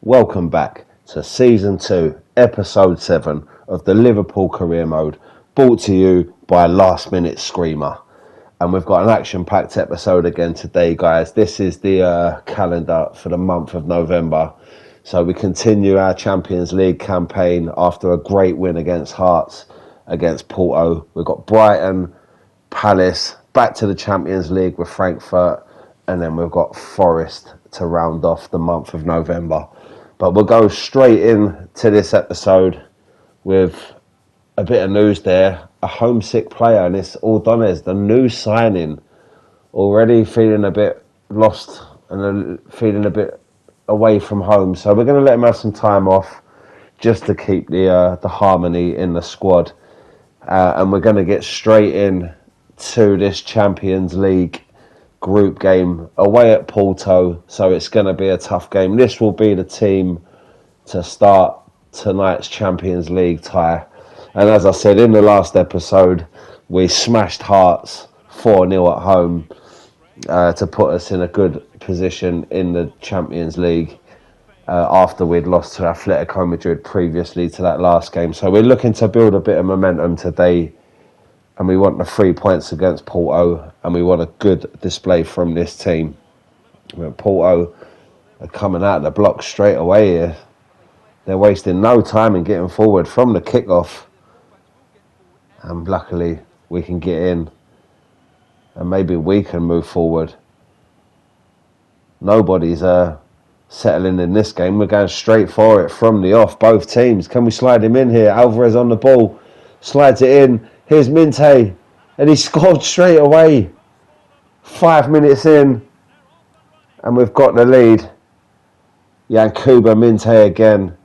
Welcome back to Season 2, Episode 7 of the Liverpool Career Mode, brought to you by Last Minute Screamer. And we've got an action-packed episode again today, guys. This is the calendar for the month of November. So we continue our Champions League campaign after a great win against Hearts, against Porto. We've got Brighton, Palace, back to the Champions League with Frankfurt, and then we've got Forest to round off the month of November. But we'll go straight in to this episode with a bit of news there. A homesick player, and it's Ordonez, the new signing, already feeling a bit lost and feeling a bit away from home. So we're going to let him have some time off just to keep the harmony in the squad. And we're going to get straight in to this Champions League group game away at Porto, so it's going to be a tough game. This will be the team to start tonight's Champions League tie. And as I said in the last episode, we smashed Hearts 4-0 at home to put us in a good position in the Champions League after we'd lost to Atletico Madrid previously to that last game. So we're looking to build a bit of momentum today, and we want the 3 points against Porto, and we want a good display from this team. Porto are coming out of the block straight away here. They're wasting no time in getting forward from the kickoff. And luckily, we can get in, and maybe we can move forward. Nobody's settling in this game. We're going straight for it from the off, both teams. Can we slide him in here? Alvarez on the ball, slides it in. Here's Minte, and he scored straight away. 5 minutes in, and we've got the lead. Yankuba Minte again.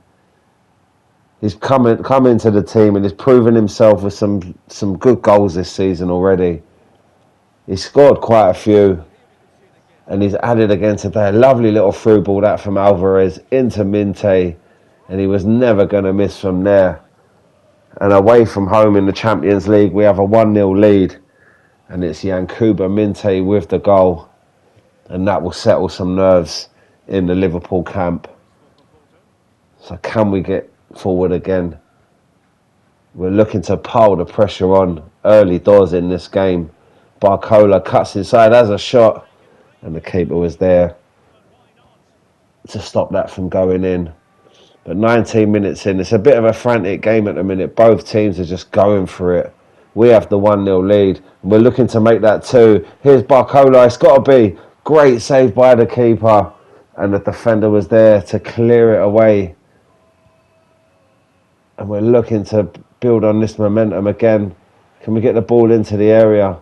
He's come into the team and he's proven himself with some good goals this season already. He scored quite a few, and he's added again today. A lovely little through ball that from Alvarez into Minte, and he was never going to miss from there. And away from home in the Champions League, we have a 1-0 lead. And it's Yankuba Minte with the goal. And that will settle some nerves in the Liverpool camp. So can we get forward again? We're looking to pile the pressure on early doors in this game. Barcola cuts inside, has a shot. And the keeper was there to stop that from going in. But 19 minutes in, it's a bit of a frantic game at the minute. Both teams are just going for it. We have the 1-0 lead. And we're looking to make that 2. Here's Barcola. It's got to be. Great save by the keeper. And the defender was there to clear it away. And we're looking to build on this momentum again. Can we get the ball into the area?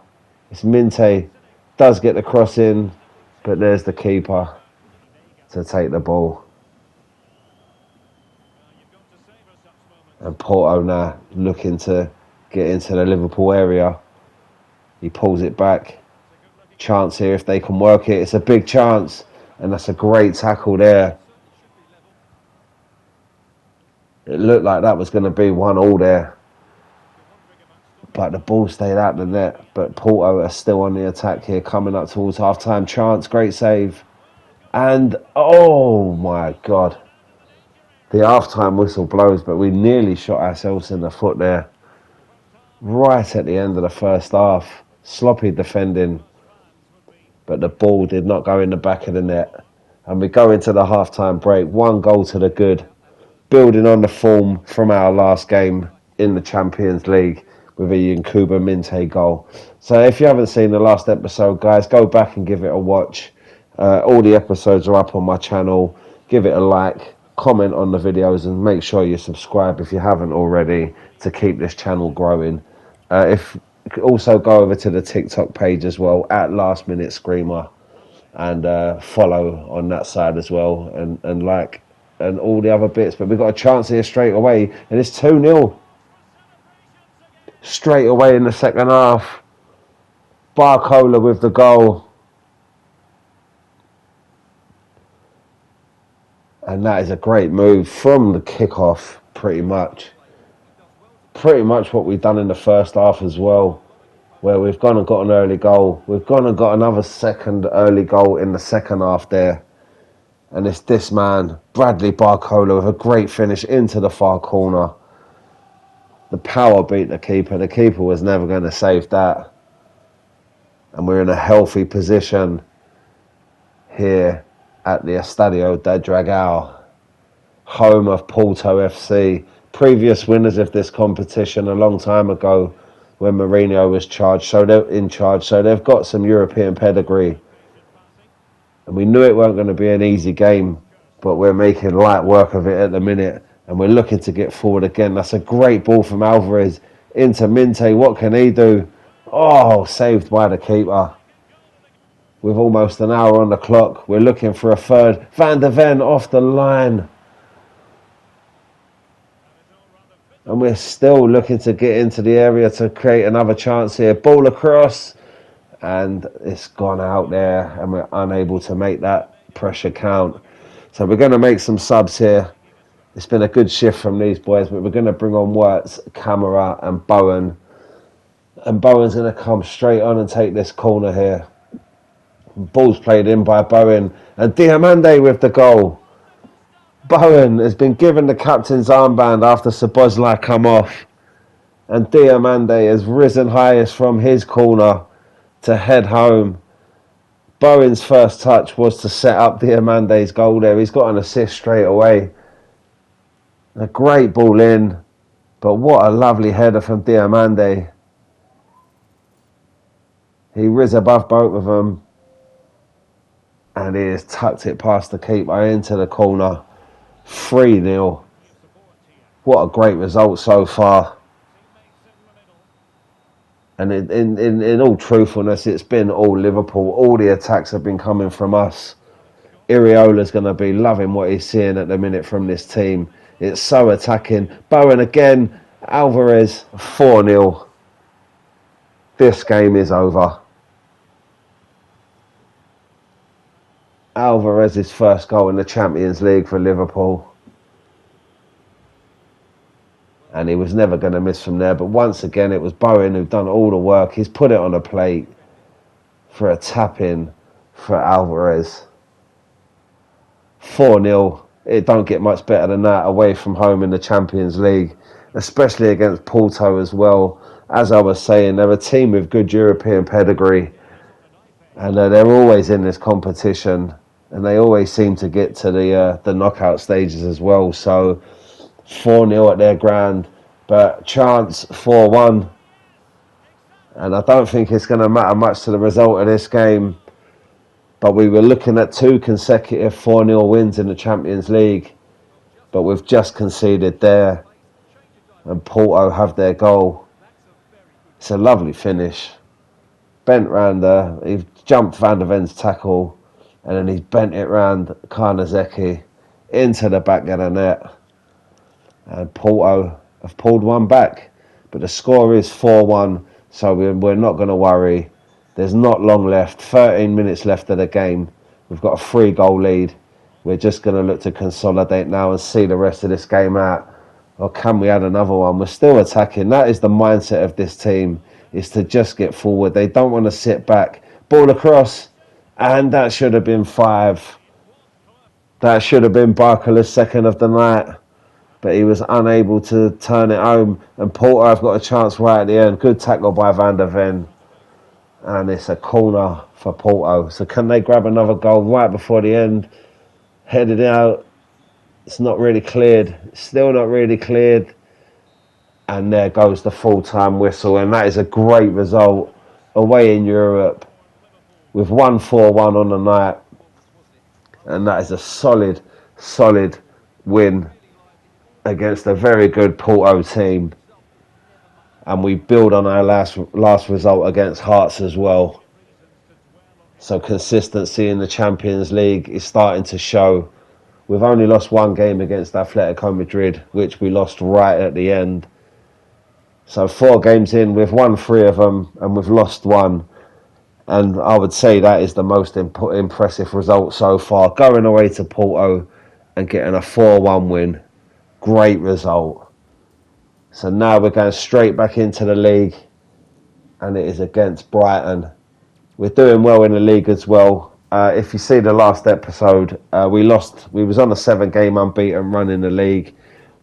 It's Minte. Does get the cross in. But there's the keeper to take the ball. And Porto now looking to get into the Liverpool area. He pulls it back. Chance here if they can work it. It's a big chance. And that's a great tackle there. It looked like that was going to be 1-1 there. But the ball stayed out the net. But Porto are still on the attack here, coming up towards half-time. Chance, great save. And, oh my God. The half-time whistle blows, but we nearly shot ourselves in the foot there. Right at the end of the first half. Sloppy defending. But the ball did not go in the back of the net. And we go into the half-time break. 1 goal to the good. Building on the form from our last game in the Champions League with a Yankuba Minte goal. So if you haven't seen the last episode, guys, go back and give it a watch. All the episodes are up on my channel. Give it a like. Comment on the videos and make sure you subscribe if you haven't already to keep this channel growing. If also go over to the TikTok page as well at Last Minute Screamer and follow on that side as well and like and all the other bits. But we've got a chance here straight away, and it's 2-0 straight away in the second half. Barcola with the goal. And that is a great move from the kickoff, pretty much. Pretty much what we've done in the first half as well, where we've gone and got an early goal. We've gone and got another second early goal in the second half there. And it's this man, Bradley Barcola, with a great finish into the far corner. The power beat the keeper. The keeper was never going to save that. And we're in a healthy position here at the Estadio da Dragao, home of Porto FC. Previous winners of this competition a long time ago when Mourinho was in charge. So they've got some European pedigree. And we knew it weren't going to be an easy game, but we're making light work of it at the minute. And we're looking to get forward again. That's a great ball from Alvarez into Minte. What can he do? Oh, saved by the keeper. With almost an hour on the clock, we're looking for a third. Van der Ven off the line. And we're still looking to get into the area to create another chance here. Ball across. And it's gone out there. And we're unable to make that pressure count. So we're going to make some subs here. It's been a good shift from these boys. But we're going to bring on Wirtz, Camara and Bowen. And Bowen's going to come straight on and take this corner here. Ball's played in by Bowen. And Diamande with the goal. Bowen has been given the captain's armband after Szoboszlai come off. And Diamande has risen highest from his corner to head home. Bowen's first touch was to set up Diamande's goal there. He's got an assist straight away. A great ball in. But what a lovely header from Diamande. He rose above both of them. And he has tucked it past the keeper into the corner. 3-0. What a great result so far. And in all truthfulness, it's been all Liverpool. All the attacks have been coming from us. Iriola's going to be loving what he's seeing at the minute from this team. It's so attacking. Bowen again. Alvarez, 4-0. This game is over. Alvarez's first goal in the Champions League for Liverpool. And he was never going to miss from there. But once again, it was Bowen who'd done all the work. He's put it on a plate for a tap-in for Alvarez. 4-0. It don't get much better than that away from home in the Champions League, especially against Porto as well. As I was saying, they're a team with good European pedigree. And they're always in this competition. And they always seem to get to the knockout stages as well. So 4-0 at their ground, but chance 4-1. And I don't think it's going to matter much to the result of this game. But we were looking at 2 consecutive 4-0 wins in the Champions League. But we've just conceded there. And Porto have their goal. It's a lovely finish. Bent round there. He jumped Van der Ven's tackle. And then he's bent it round Karnazeki into the back of the net. And Porto have pulled one back. But the score is 4-1, so we're not going to worry. There's not long left. 13 minutes left of the game. We've got a 3-goal lead. We're just going to look to consolidate now and see the rest of this game out. Or can we add another one? We're still attacking. That is the mindset of this team, is to just get forward. They don't want to sit back. Ball across. And that should have been 5. That should have been Barcola's second of the night. But he was unable to turn it home. And Porto have got a chance right at the end. Good tackle by Van der Ven. And it's a corner for Porto. So can they grab another goal right before the end? Headed out. It's not really cleared. Still not really cleared. And there goes the full-time whistle. And that is a great result away in Europe. We've won 4-1 on the night. And that is a solid win against a very good Porto team. And we build on our last result against Hearts as well. So consistency in the Champions League is starting to show. We've only lost 1 game against Atletico Madrid, which we lost right at the end. So 4 games in, we've won 3 of them and we've lost 1. And I would say that is the most impressive result so far. Going away to Porto and getting a 4-1 win. Great result. So now we're going straight back into the league. And it is against Brighton. We're doing well in the league as well. If you see the last episode, we lost. We was on a 7-game unbeaten run in the league.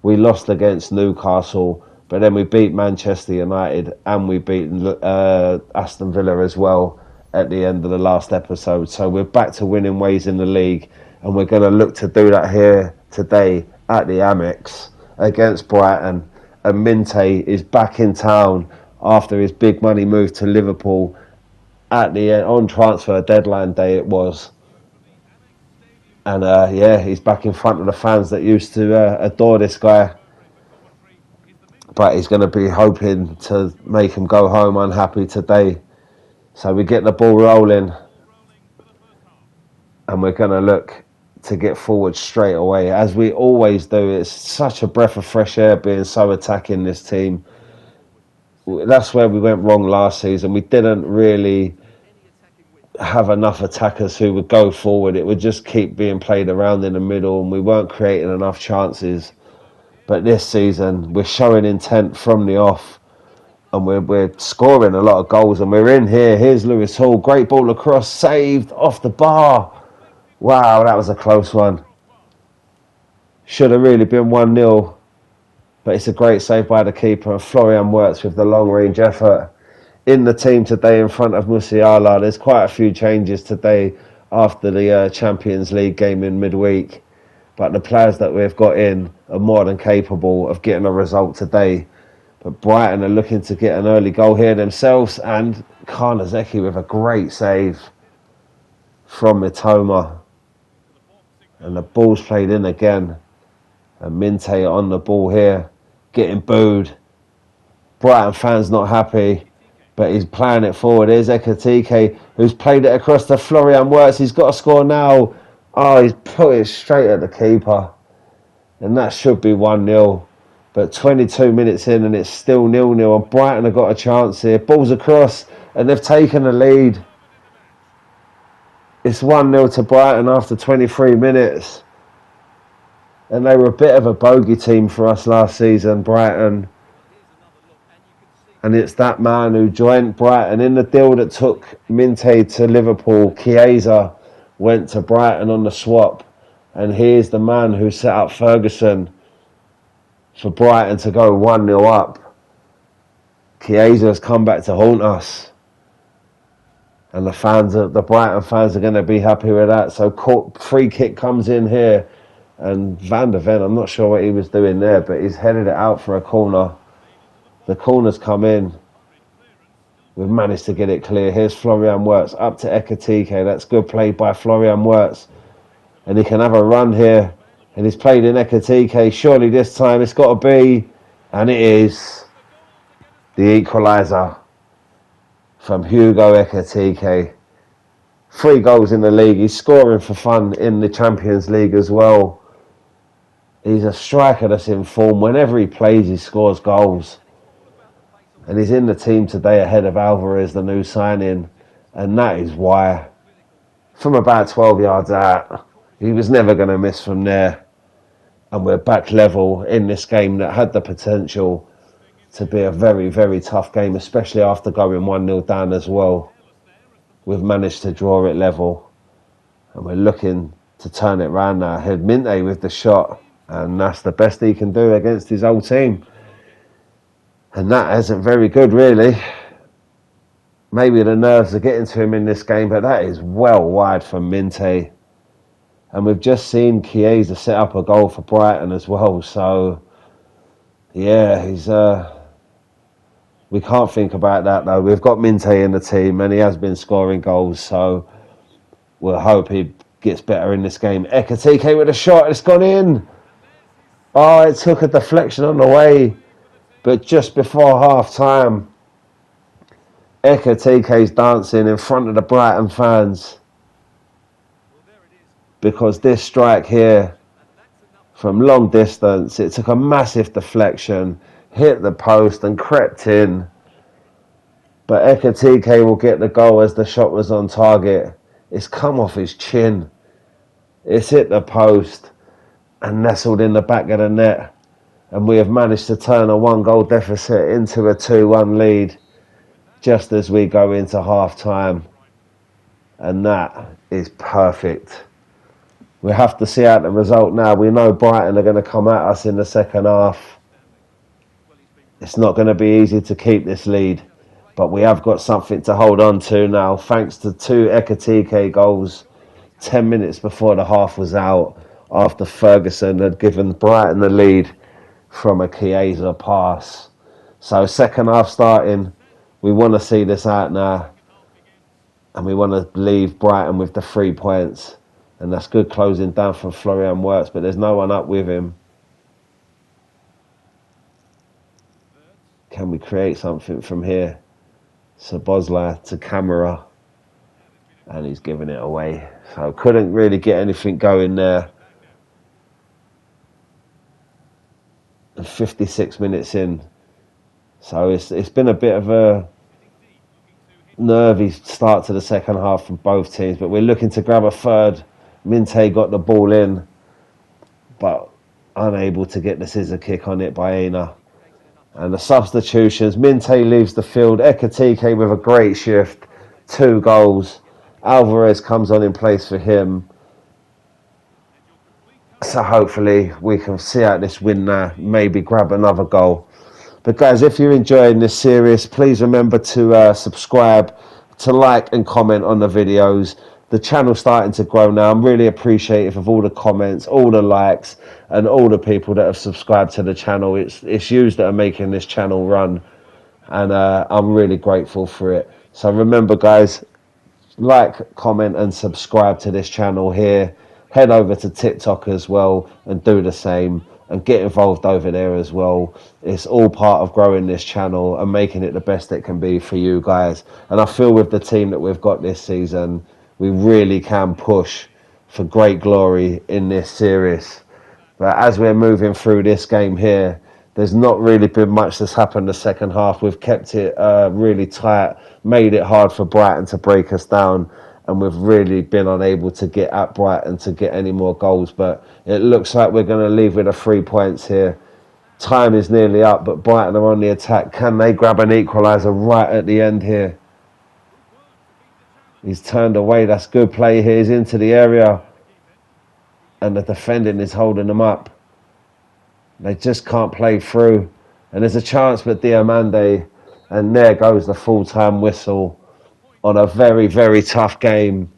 We lost against Newcastle, but then we beat Manchester United and we beat Aston Villa as well at the end of the last episode. So we're back to winning ways in the league, and we're going to look to do that here today at the Amex against Brighton. And Minte is back in town after his big money move to Liverpool at the end, on transfer deadline day it was. And he's back in front of the fans that used to adore this guy. But he's going to be hoping to make him go home unhappy today. So we get the ball rolling. And we're going to look to get forward straight away, as we always do. It's such a breath of fresh air being so attacking this team. That's where we went wrong last season. We didn't really have enough attackers who would go forward. It would just keep being played around in the middle, and we weren't creating enough chances. But this season, we're showing intent from the off, and we're scoring a lot of goals, and we're in here. Here's Lewis Hall, great ball across, saved off the bar. Wow, that was a close one. Should have really been 1-0, but it's a great save by the keeper, and Florian Wirtz with the long-range effort. In the team today in front of Musiala, there's quite a few changes today after the Champions League game in midweek, but the players that we've got in are more than capable of getting a result today. But Brighton are looking to get an early goal here themselves, and Karnazeki with a great save from Mitoma, and the ball's played in again, and Minte on the ball here, getting booed. Brighton fans not happy, but he's playing it forward. Here's Ekatike, who's played it across to Florian Wirtz. He's got to score now. Oh, he's put it straight at the keeper. And that should be 1-0. But 22 minutes in and it's still 0-0. And Brighton have got a chance here. Ball's across and they've taken the lead. It's 1-0 to Brighton after 23 minutes. And they were a bit of a bogey team for us last season, Brighton. And it's that man who joined Brighton in the deal that took Minte to Liverpool. Chiesa went to Brighton on the swap. And here's the man who set up Ferguson for Brighton to go 1-0 up. Chiesa has come back to haunt us. And the Brighton fans are going to be happy with that. So free kick comes in here. And Van der Ven, I'm not sure what he was doing there, but he's headed it out for a corner. The corner's come in. We've managed to get it clear. Here's Florian Wirtz up to Ekatike. That's good play by Florian Wirtz. And he can have a run here. And he's played in Ekatike. Surely this time it's got to be. And it is the equaliser from Hugo Ekatike. 3 goals in the league. He's scoring for fun in the Champions League as well. He's a striker that's in form. Whenever he plays, he scores goals. And he's in the team today ahead of Alvarez, the new signing. And that is why, from about 12 yards out, he was never going to miss from there. And we're back level in this game that had the potential to be a very, very tough game, especially after going 1-0 down as well. We've managed to draw it level. And we're looking to turn it round now. Had Minte with the shot. And that's the best he can do against his old team. And that isn't very good, really. Maybe the nerves are getting to him in this game, but that is well wide from Minte. And we've just seen Chiesa set up a goal for Brighton as well. So, yeah, we can't think about that, though. We've got Minte in the team, and he has been scoring goals. So, we'll hope he gets better in this game. Ekatike with a shot. It's gone in. Oh, it took a deflection on the way. But just before half-time, Ekatike's dancing in front of the Brighton fans. Because this strike here, from long distance, it took a massive deflection, hit the post and crept in. But Ekatike will get the goal as the shot was on target. It's come off his chin. It's hit the post and nestled in the back of the net. And we have managed to turn a 1-goal deficit into a 2-1 lead just as we go into half-time. And that is perfect. We have to see out the result now. We know Brighton are going to come at us in the second half. It's not going to be easy to keep this lead, but we have got something to hold on to now, thanks to 2 Ekatike goals 10 minutes before the half was out, after Ferguson had given Brighton the lead from a Chiesa pass. So second half starting, we want to see this out now, and we want to leave Brighton with the 3 points. And that's good closing down from Florian Wirtz, but there's no one up with him. Can we create something from here? Sabozla to Camera, and he's giving it away. So couldn't really get anything going there. And 56 minutes in. So it's been a bit of a nervy start to the second half from both teams, but we're looking to grab a third. Minte got the ball in, but unable to get the scissor kick on it by Aina. And the substitutions, Minte leaves the field, Ekatike with a great shift, 2 goals. Alvarez comes on in place for him. So hopefully we can see out this win now, maybe grab another goal. But guys, if you're enjoying this series, please remember to subscribe, to like and comment on the videos. The channel's starting to grow now. I'm really appreciative of all the comments, all the likes, and all the people that have subscribed to the channel. It's yous that are making this channel run, and I'm really grateful for it. So remember, guys, like, comment, and subscribe to this channel here. Head over to TikTok as well and do the same, and get involved over there as well. It's all part of growing this channel and making it the best it can be for you guys. And I feel with the team that we've got this season, we really can push for great glory in this series. But as we're moving through this game here, there's not really been much that's happened the second half. We've kept it really tight, made it hard for Brighton to break us down, and we've really been unable to get at Brighton to get any more goals. But it looks like we're going to leave with 3 points here. Time is nearly up, but Brighton are on the attack. Can they grab an equaliser right at the end here? He's turned away. That's good play here. He's into the area, and the defending is holding them up. They just can't play through. And there's a chance for Diamande, and there goes the full-time whistle on a very, very tough game,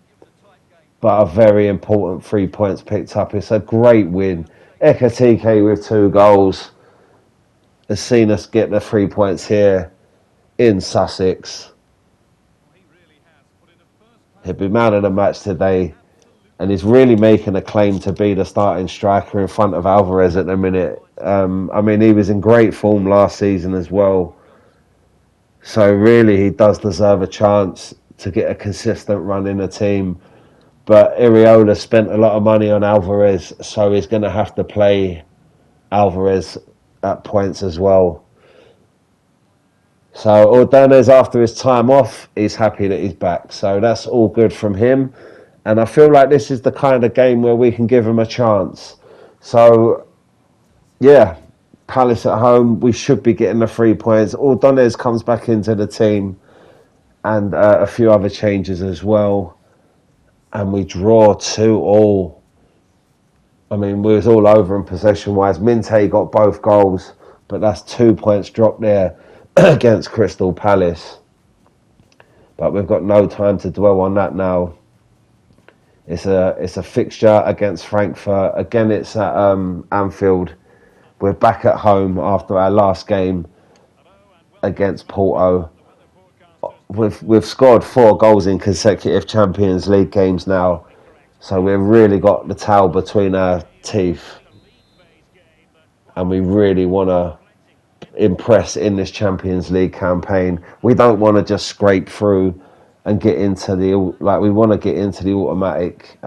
but a very important 3 points picked up. It's a great win. Ekatike with 2 goals has seen us get the 3 points here in Sussex. He'll be man of the match today, and he's really making a claim to be the starting striker in front of Alvarez at the minute. I mean, he was in great form last season as well. So really, he does deserve a chance to get a consistent run in the team. But Iriola spent a lot of money on Alvarez, so he's going to have to play Alvarez at points as well. So Ordonez, after his time off, he's happy that he's back. So that's all good from him. And I feel like this is the kind of game where we can give him a chance. So, yeah, Palace at home, we should be getting the 3 points. Ordonez comes back into the team, and a few other changes as well. And we draw 2-2. I mean, we was all over in possession-wise. Minte got both goals, but that's 2 points dropped there against Crystal Palace. But we've got no time to dwell on that now. It's a fixture against Frankfurt. Again, it's at Anfield. We're back at home after our last game against Porto. We've scored 4 goals in consecutive Champions League games now. So we've really got the towel between our teeth. And we really want to impress in this Champions League campaign. We don't want to just scrape through and get into the, like, we want to get into the automatic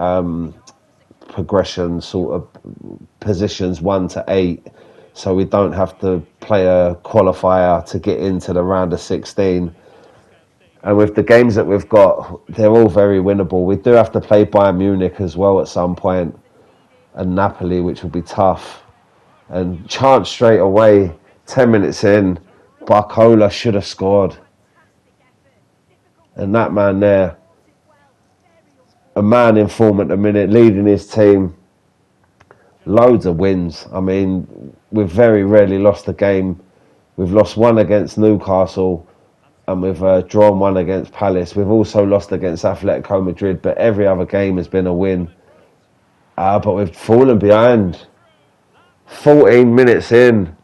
progression sort of positions 1 to 8, so we don't have to play a qualifier to get into the round of 16. And with the games that we've got, they're all very winnable. We do have to play Bayern Munich as well at some point, and Napoli, which will be tough. And chance straight away, 10 minutes in, Barcola should have scored. And that man there a man in form at the minute, leading his team. Loads of wins. I mean, we've very rarely lost a game. We've lost one against Newcastle and we've drawn one against Palace. We've also lost against Atletico Madrid, but every other game has been a win. But we've fallen behind. 14 minutes in.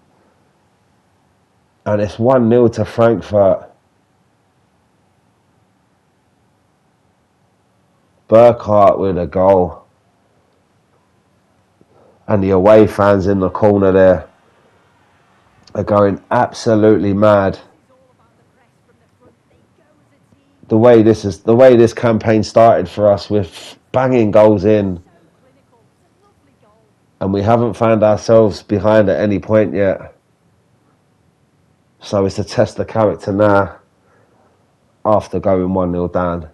And it's 1-0 to Frankfurt. Burkhardt with a goal. And the away fans in the corner there are going absolutely mad. The way this campaign started for us with banging goals in, and we haven't found ourselves behind at any point yet. So it's to test the character now after going 1-0 down.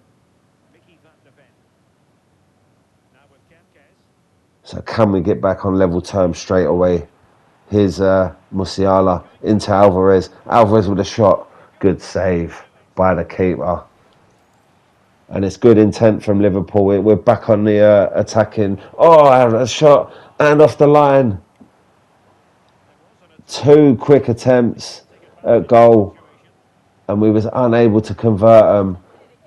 So can we get back on level terms straight away? Here's Musiala into Alvarez. Alvarez with a shot. Good save by the keeper. And it's good intent from Liverpool. We're back on the attacking. Oh, a shot and off the line. 2 quick attempts at goal. And we was unable to convert them.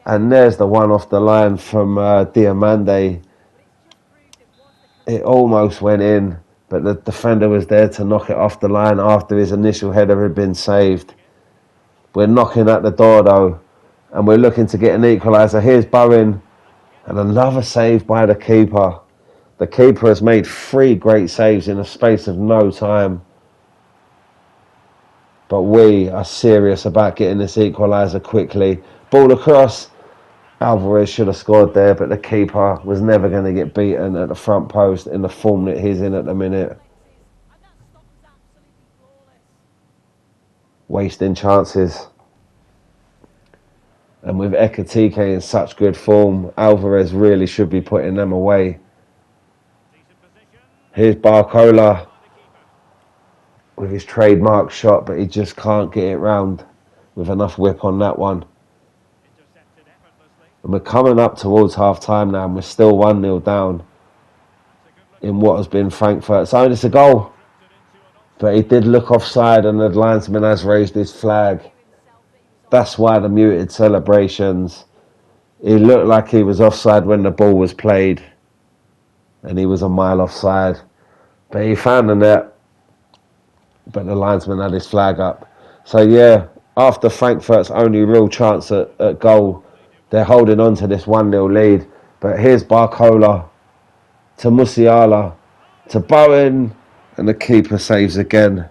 And there's the one off the line from Diamande. It almost went in, but the defender was there to knock it off the line after his initial header had been saved. We're knocking at the door though, and we're looking to get an equaliser. Here's Bowen, and another save by the keeper. The keeper has made 3 great saves in a space of no time. But we are serious about getting this equaliser quickly. Ball across. Alvarez should have scored there, but the keeper was never going to get beaten at the front post in the form that he's in at the minute. Wasting chances. And with Ekitike in such good form, Alvarez really should be putting them away. Here's Barcola with his trademark shot, but he just can't get it round with enough whip on that one. And we're coming up towards half-time now, and we're still 1-0 down in what has been Frankfurt's own. It's a goal. But he did look offside, and the linesman has raised his flag. That's why the muted celebrations. He looked like he was offside when the ball was played. And he was a mile offside. But he found the net. But the linesman had his flag up. So yeah, after Frankfurt's only real chance at goal, they're holding on to this 1-0 lead. But here's Barcola to Musiala to Bowen, and the keeper saves again.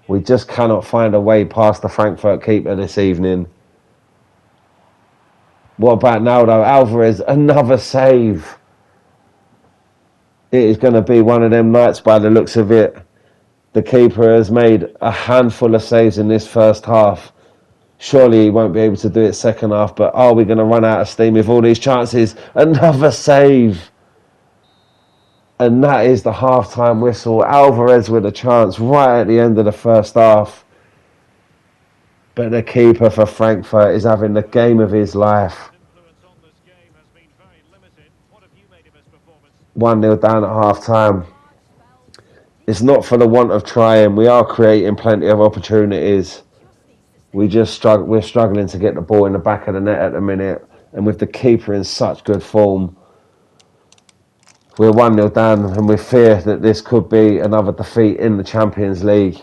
We just cannot find a way past the Frankfurt keeper this evening. What about now though? Alvarez, another save. It is going to be one of them nights by the looks of it. The keeper has made a handful of saves in this first half. Surely he won't be able to do it second half, but are we going to run out of steam with all these chances? Another save. And that is the half-time whistle. Alvarez with a chance right at the end of the first half. But the keeper for Frankfurt is having the game of his life. 1-0 down at half-time. It's not for the want of trying. We are creating plenty of opportunities. We're struggling to get the ball in the back of the net at the minute. And with the keeper in such good form, we're 1-0 down, and we fear that this could be another defeat in the Champions League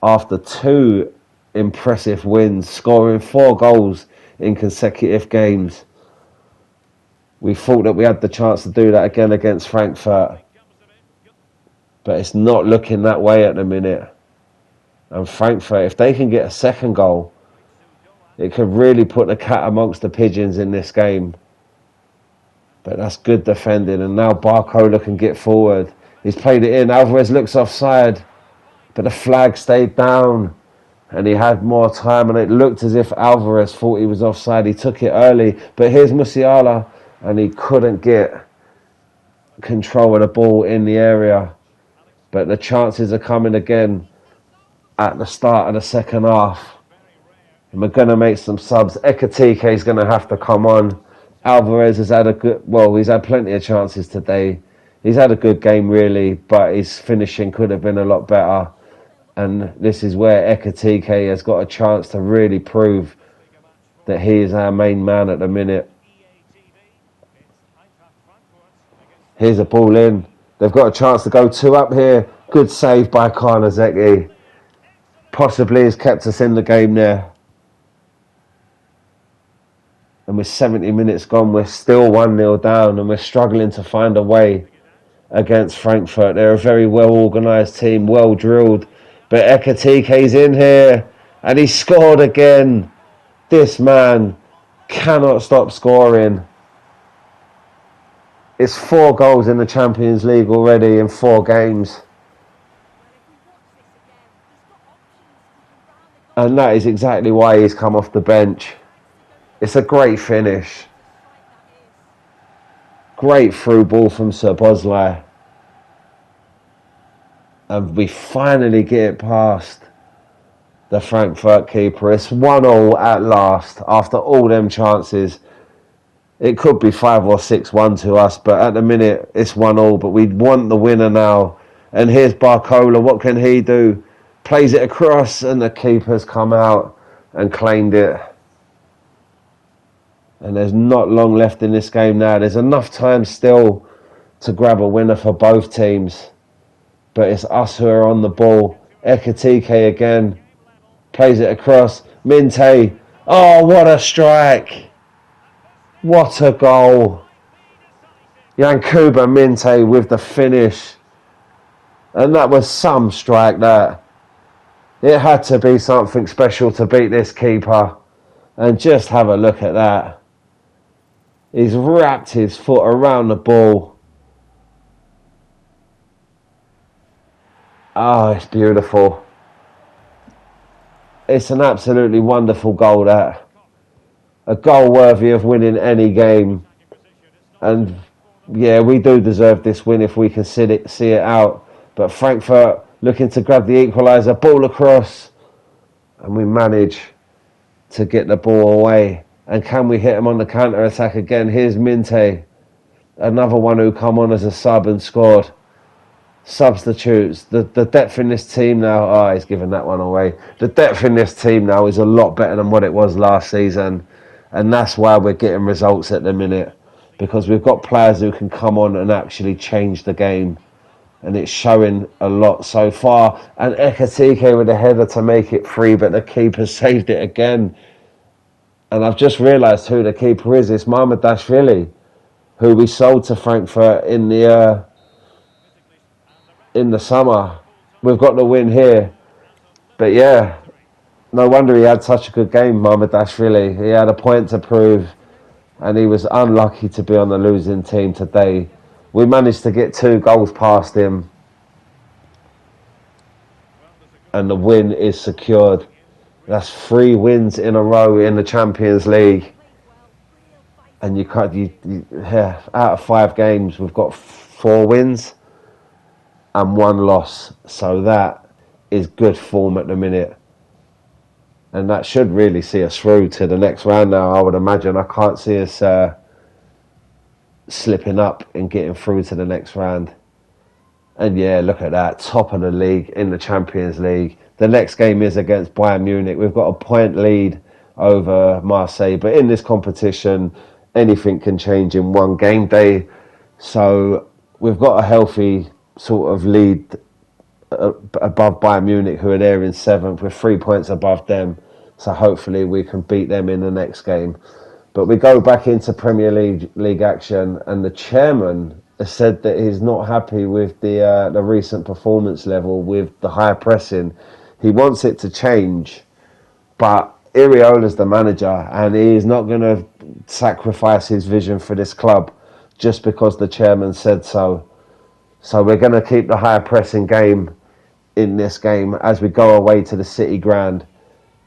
after 2 impressive wins, scoring 4 goals in consecutive games. We thought that we had the chance to do that again against Frankfurt, but it's not looking that way at the minute. And Frankfurt, if they can get a second goal, it could really put the cat amongst the pigeons in this game. But that's good defending, and now Barcola can get forward. He's played it in. Alvarez looks offside, but the flag stayed down, and he had more time, and it looked as if Alvarez thought he was offside. He took it early, but here's Musiala, and he couldn't get control of the ball in the area. But the chances are coming again at the start of the second half. And we're going to make some subs. Ekitike is going to have to come on. Alvarez has had he's had plenty of chances today. He's had a good game really, but his finishing could have been a lot better. And this is where Ekatike has got a chance to really prove that he is our main man at the minute. Here's a ball in. They've got a chance to go 2 up here. Good save by Karnazeki. Possibly has kept us in the game there. And with 70 minutes gone, we're still 1-0 down and we're struggling to find a way against Frankfurt. They're a very well-organised team, well-drilled. But Ekatike's in here and he scored again. This man cannot stop scoring. It's 4 goals in the Champions League already in 4 games. And that is exactly why he's come off the bench. It's a great finish. Great through ball from Szoboszlai. And we finally get it past the Frankfurt keeper. It's 1-1 at last after all them chances. It could be 5 or 6-1 to us, but at the minute it's 1-1. But we want the winner now. And here's Barcola. What can he do? Plays it across and the keeper's come out and claimed it. And there's not long left in this game now. There's enough time still to grab a winner for both teams. But it's us who are on the ball. Ekatike again. Plays it across. Minte. Oh, what a strike. What a goal. Yankuba Minte with the finish. And that was some strike, that. It had to be something special to beat this keeper. And just have a look at that. He's wrapped his foot around the ball. Oh, it's beautiful. It's an absolutely wonderful goal, that. A goal worthy of winning any game. And yeah, we do deserve this win if we can see it out. But Frankfurt looking to grab the equaliser, ball across. And we manage to get the ball away. And can we hit him on the counter-attack again? Here's Minte. Another one who come on as a sub and scored. Substitutes. The depth in this team now... Oh, he's given that one away. The depth in this team now is a lot better than what it was last season. And that's why we're getting results at the minute. Because we've got players who can come on and actually change the game. And it's showing a lot so far. And Ekatike with a header to make it 3, but the keeper saved it again. And I've just realised who the keeper is. It's Mamardashvili, who we sold to Frankfurt in the summer. We've got the win here. But yeah, no wonder he had such a good game, Mamardashvili. He had a point to prove, and he was unlucky to be on the losing team today. We managed to get 2 goals past him, and the win is secured. That's 3 wins in a row in the Champions League. And out of 5 games, we've got 4 wins and 1 loss. So that is good form at the minute. And that should really see us through to the next round now, I would imagine. I can't see us slipping up and getting through to the next round. And yeah, look at that. Top of the league in the Champions League. The next game is against Bayern Munich. We've got a point lead over Marseille. But in this competition, anything can change in one game day. So we've got a healthy sort of lead above Bayern Munich, who are there in 7th. We're 3 points above them. So hopefully we can beat them in the next game. But we go back into Premier League action. And the chairman has said that he's not happy with the recent performance level with the high pressing. He wants it to change, but Iriola's the manager and he's not going to sacrifice his vision for this club just because the chairman said so. So we're going to keep the high pressing game in this game as we go away to the City Ground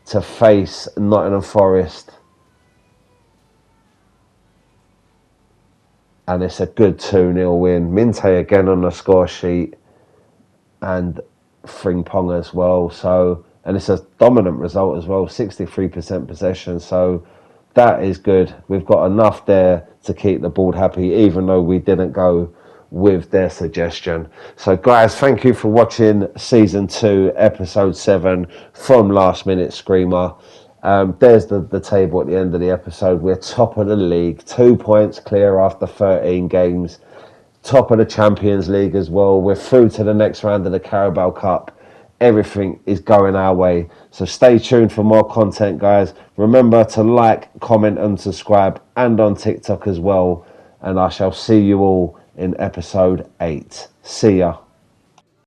to face Nottingham Forest. And it's a good 2-0 win. Minte again on the score sheet. And Frimpong as well. And it's a dominant result as well. 63% possession. So That is good. We've got enough there to keep the board happy, even though we didn't go with their suggestion. So, guys, thank you for watching Season 2, Episode 7 from Last Minute Screamer. There's the table at the end of the episode. We're top of the league, 2 points clear after 13 games. Top of the Champions League as well. We're through to the next round of the Carabao Cup. Everything is going our way. So stay tuned for more content, guys. Remember to like, comment and subscribe, and on TikTok as well. And I shall see you all in episode 8. See ya.